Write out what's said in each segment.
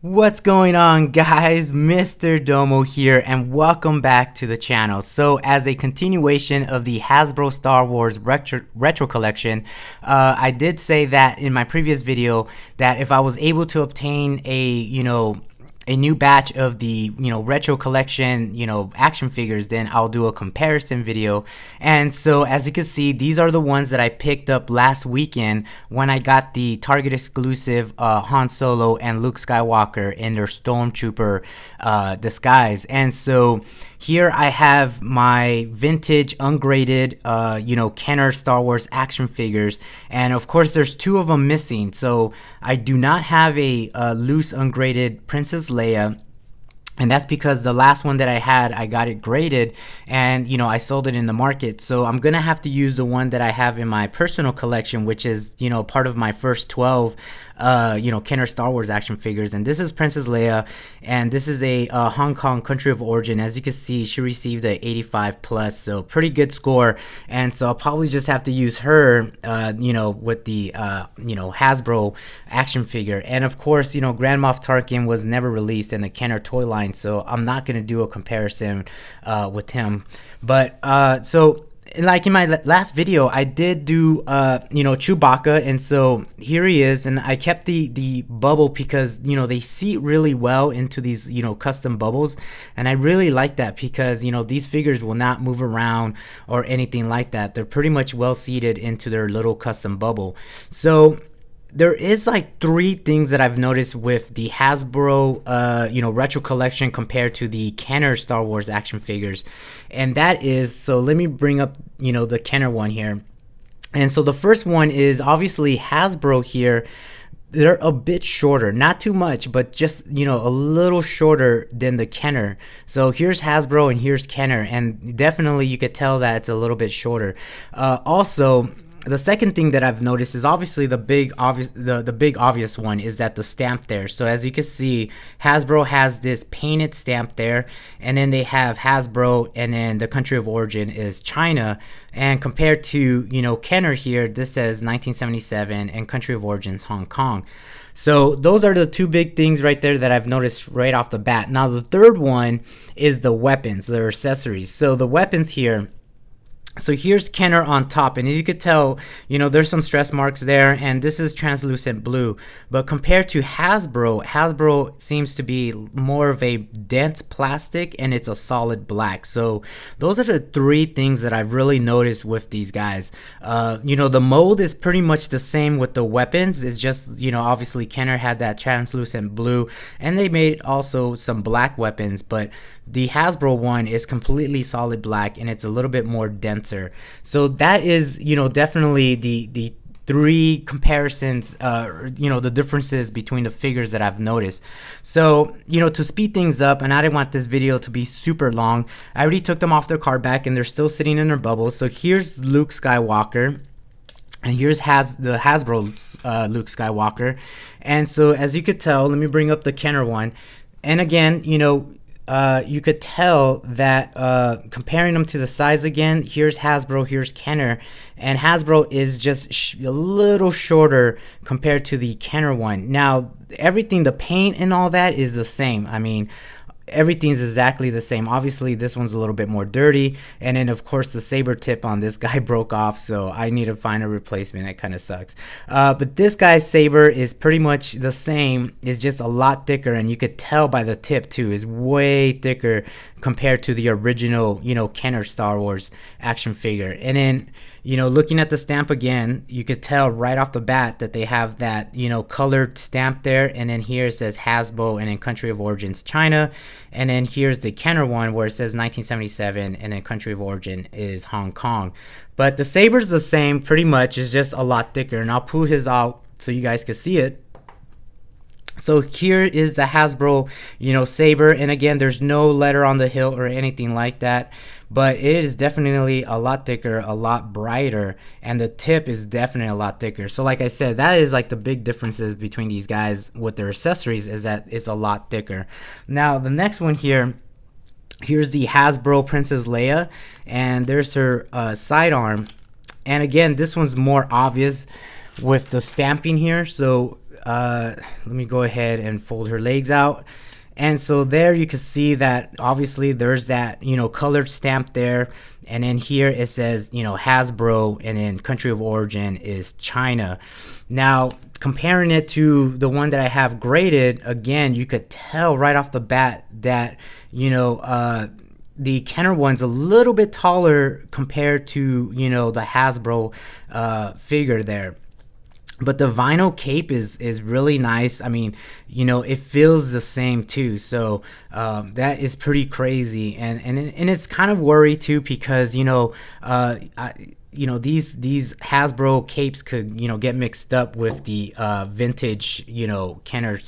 What's going on, guys? Mr. Domo here, and welcome back to the channel. So as a continuation of the Hasbro Star Wars retro collection, I did say that in my previous video that if I was able to obtain a new batch of the retro collection action figures, then I'll do a comparison video. And so as you can see, these are the ones that I picked up last weekend when I got the Target exclusive Han Solo and Luke Skywalker in their Stormtrooper disguise. And so here I have my vintage ungraded Kenner Star Wars action figures, and of course there's two of them missing. So I do not have a loose ungraded Princess Leia, and that's because the last one that I had, I got it graded, and I sold it in the market. So I'm gonna have to use the one that I have in my personal collection, which is part of my first 12 Kenner Star Wars action figures. And this is Princess Leia, and this is a Hong Kong country of origin. As you can see, she received a 85 plus, so pretty good score. And so I'll probably just have to use her with the Hasbro action figure. And of course, Grand Moff Tarkin was never released in the Kenner toy line, so I'm not going to do a comparison with him. But so like in my last video, I did do Chewbacca, and so here he is. And I kept the bubble because they seat really well into these custom bubbles, and I really like that because these figures will not move around or anything like that. They're pretty much well seated into their little custom bubble. So there is like three things that I've noticed with the Hasbro retro collection compared to the Kenner Star Wars action figures, and that is, so let me bring up the Kenner one here. And so the first one is obviously Hasbro here. They're a bit shorter, not too much, but just a little shorter than the Kenner. So here's Hasbro and here's Kenner, and definitely you could tell that it's a little bit shorter. Also, the second thing that I've noticed is obviously the big obvious one is that the stamp there. So as you can see, Hasbro has this painted stamp there, and then they have Hasbro, and then the country of origin is China. And compared to Kenner here, this says 1977 and country of origin is Hong Kong. So those are the two big things right there that I've noticed right off the bat. Now the third one is the weapons, their accessories. So the weapons here, so here's Kenner on top, and as you could tell, there's some stress marks there, and this is translucent blue. But compared to Hasbro seems to be more of a dense plastic, and it's a solid black. So those are the three things that I've really noticed with these guys. The mold is pretty much the same with the weapons. It's just, obviously Kenner had that translucent blue, and they made also some black weapons, but the Hasbro one is completely solid black, and it's a little bit more denser. So that is, definitely the three comparisons, the differences between the figures that I've noticed. So, to speed things up, and I didn't want this video to be super long, I already took them off their card back, and they're still sitting in their bubbles. So here's Luke Skywalker, and here's the Hasbro Luke Skywalker. And so as you could tell, let me bring up the Kenner one. And again, you could tell that comparing them to the size again, here's Hasbro, here's Kenner, and Hasbro is just a little shorter compared to the Kenner one. Now, everything, the paint and all that is the same. I mean, everything's exactly the same. Obviously this one's a little bit more dirty, and then of course the saber tip on this guy broke off, so I need to find a replacement. That kind of sucks. But this guy's saber is pretty much the same. It's just a lot thicker, and you could tell by the tip too, is way thicker compared to the original Kenner Star Wars action figure. And then looking at the stamp again, you could tell right off the bat that they have that colored stamp there, and then here it says Hasbro, and then country of origins China, and then here's the Kenner one where it says 1977, and then country of origin is Hong Kong. But the saber's the same pretty much, it's just a lot thicker, and I'll pull his out so you guys can see it. So here is the Hasbro, saber, and again, there's no letter on the hilt or anything like that, but it is definitely a lot thicker, a lot brighter, and the tip is definitely a lot thicker. So like I said, that is like the big differences between these guys with their accessories, is that it's a lot thicker. Now the next one here, here's the Hasbro Princess Leia, and there's her sidearm. And again, this one's more obvious with the stamping here. So let me go ahead and fold her legs out. And so there you can see that obviously there's that, you know, colored stamp there. And then here it says, you know, Hasbro, and then country of origin is China. Now, comparing it to the one that I have graded, again, you could tell right off the bat that, you know, the Kenner one's a little bit taller compared to, you know, the Hasbro figure there. But the vinyl cape is really nice. I mean, you know, it feels the same too. So that is pretty crazy, and it's kind of worry too, because you know, these Hasbro capes could, you know, get mixed up with the vintage, you know, Kenner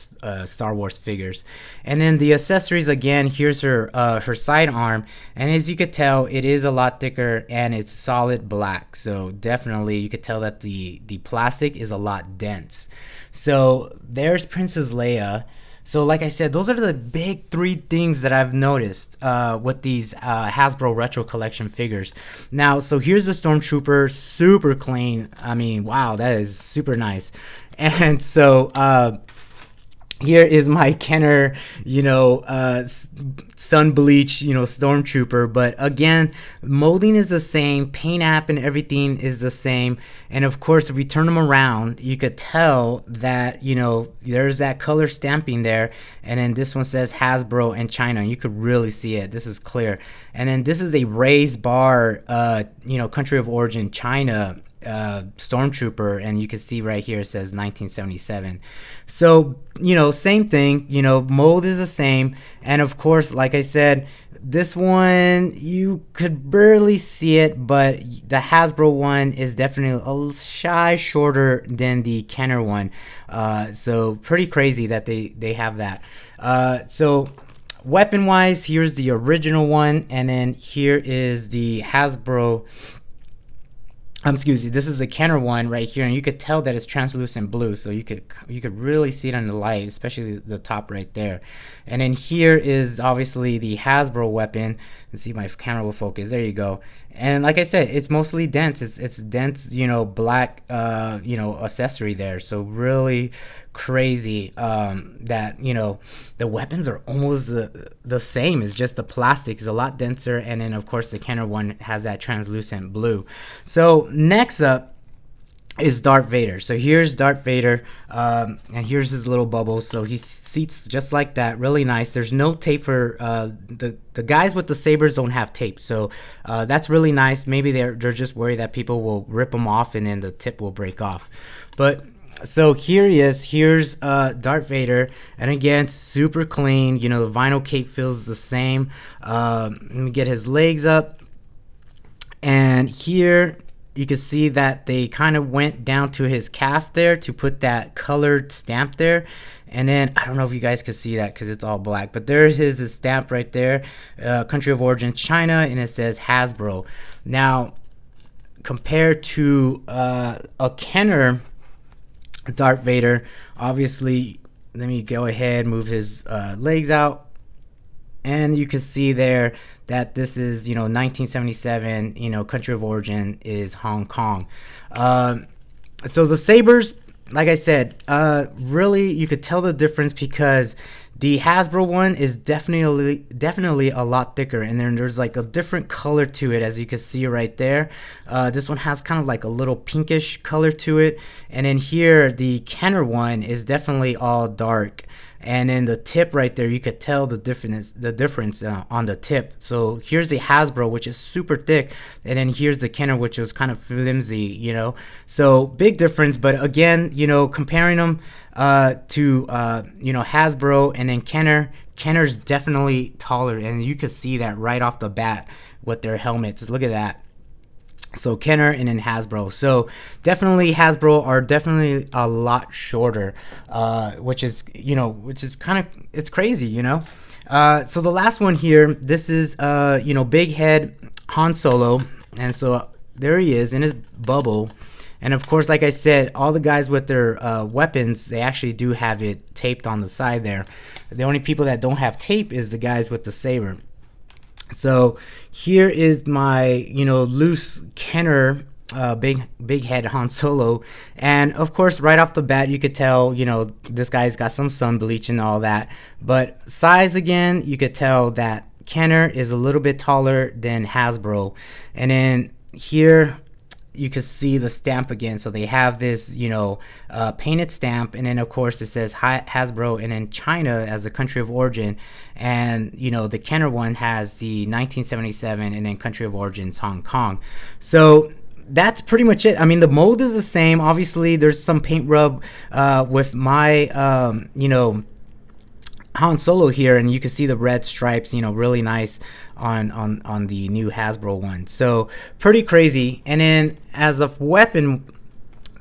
Star Wars figures. And then the accessories, again, here's her sidearm, and as you could tell, it is a lot thicker and it's solid black. So definitely you could tell that the plastic is a lot dense. So there's Princess Leia. So like I said, those are the big three things that I've noticed with these Hasbro Retro Collection figures. Now, so here's the Stormtrooper, super clean. I mean, wow, that is super nice. And so here is my Kenner, you know, sun bleach, you know, Stormtrooper. But again, molding is the same, paint app and everything is the same. And of course, if we turn them around, you could tell that, you know, there's that color stamping there. And then this one says Hasbro and China. You could really see it. This is clear. And then this is a raised bar, you know, country of origin China Stormtrooper, and you can see right here it says 1977. So, you know, same thing, you know, mold is the same. And of course, like I said, this one you could barely see it, but the Hasbro one is definitely a shy shorter than the Kenner one. So pretty crazy that they have that. So weapon wise, here's the original one, and then here is the Hasbro. Excuse me, this is the Kenner one right here, and you could tell that it's translucent blue, so you could really see it in the light, especially the top right there. And then here is obviously the Hasbro weapon. Let's see, my camera will focus. There you go. And like I said, it's mostly dense. It's dense, you know, black, you know, accessory there. So really crazy that, you know, the weapons are almost the same. It's just the plastic is a lot denser, and then of course the Kenner one has that translucent blue. So next up is Darth Vader. So here's Darth Vader, and here's his little bubble. So he seats just like that, really nice. There's no tape for the guys with the sabers don't have tape, so that's really nice. Maybe they're just worried that people will rip them off and then the tip will break off. But so here he is. Here's Darth Vader, and again, super clean. You know, the vinyl cape feels the same. Let me get his legs up, and here you can see that they kind of went down to his calf there to put that colored stamp there. And then I don't know if you guys can see that because it's all black, but there's his stamp right there, country of origin China, and it says Hasbro. Now, compared to a Kenner Darth Vader, obviously, let me go ahead, move his legs out, and you can see there that this is, you know, 1977, you know, country of origin is Hong Kong. So the sabers, like I said, really you could tell the difference because the Hasbro one is definitely a lot thicker, and then there's like a different color to it, as you can see right there. This one has kind of like a little pinkish color to it, and then here the Kenner one is definitely all dark. And then the tip right there, you could tell the difference on the tip. So here's the Hasbro, which is super thick, and then here's the Kenner, which was kind of flimsy, you know. So big difference, but again, you know, comparing them to you know, Hasbro and then Kenner's definitely taller, and you could see that right off the bat with their helmets. Look at that. So Kenner and then Hasbro. So definitely Hasbro are definitely a lot shorter, which is, you know, which is kind of, it's crazy, you know. So the last one here, this is you know, big head Han Solo, and so there he is in his bubble. And of course, like I said, all the guys with their weapons, they actually do have it taped on the side there. The only people that don't have tape is the guys with the saber. So here is my, you know, loose Kenner big head Han Solo. And of course, right off the bat, you could tell, this guy's got some sun bleach and all that. But size, again, you could tell that Kenner is a little bit taller than Hasbro. And then here you can see the stamp again. So they have this, painted stamp, and then of course it says Hasbro, and then China as the country of origin. And the Kenner one has the 1977, and then country of origin is Hong Kong. So that's pretty much it. I mean, the mold is the same. Obviously, there's some paint rub with my, Han Solo here, and you can see the red stripes, really nice on the new Hasbro one. So pretty crazy. And then as a weapon,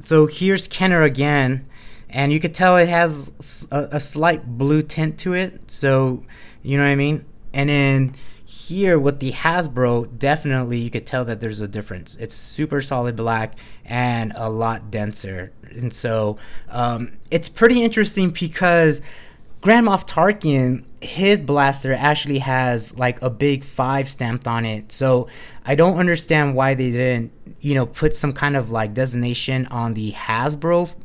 so here's Kenner again, and you could tell it has a slight blue tint to it. So you know what I mean. And then here with the Hasbro, definitely you could tell that there's a difference. It's super solid black and a lot denser. And so it's pretty interesting because Grand Moff Tarkin, his blaster actually has like a big 5 stamped on it. So I don't understand why they didn't, put some kind of like designation on the Hasbro,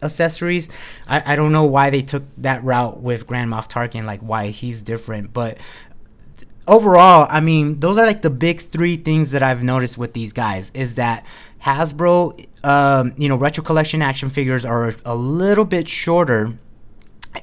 accessories. I don't know why they took that route with Grand Moff Tarkin, like why he's different. But overall, I mean, those are like the big 3 things that I've noticed with these guys, is that Hasbro, retro collection action figures are a little bit shorter.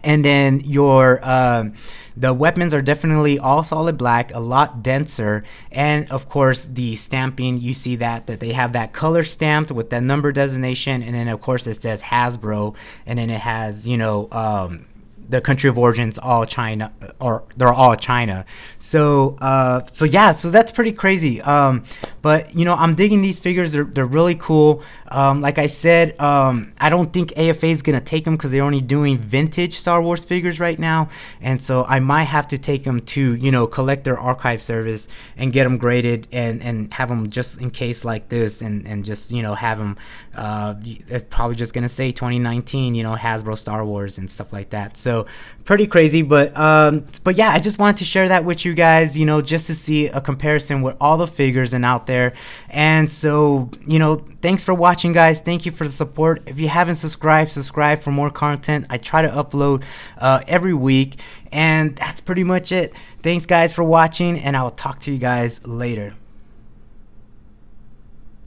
And then the weapons are definitely all solid black, a lot denser, and of course the stamping, you see that they have that color stamped with that number designation, and then of course it says Hasbro, and then it has the country of origins all China, or they're all China. So yeah, so that's pretty crazy. But I'm digging these figures. They're really cool. Like I said, I don't think AFA is gonna take them because they're only doing vintage Star Wars figures right now, and so I might have to take them to collect their archive service and get them graded and have them just in case like this, and just have them. They're probably just gonna say 2019, Hasbro Star Wars and stuff like that. So pretty crazy. But yeah, I just wanted to share that with you guys, just to see a comparison with all the figures and out there. And so thanks for watching, guys. Thank you for the support. If you haven't subscribed, subscribe for more content. I try to upload every week, and that's pretty much it. Thanks guys for watching, and I will talk to you guys later.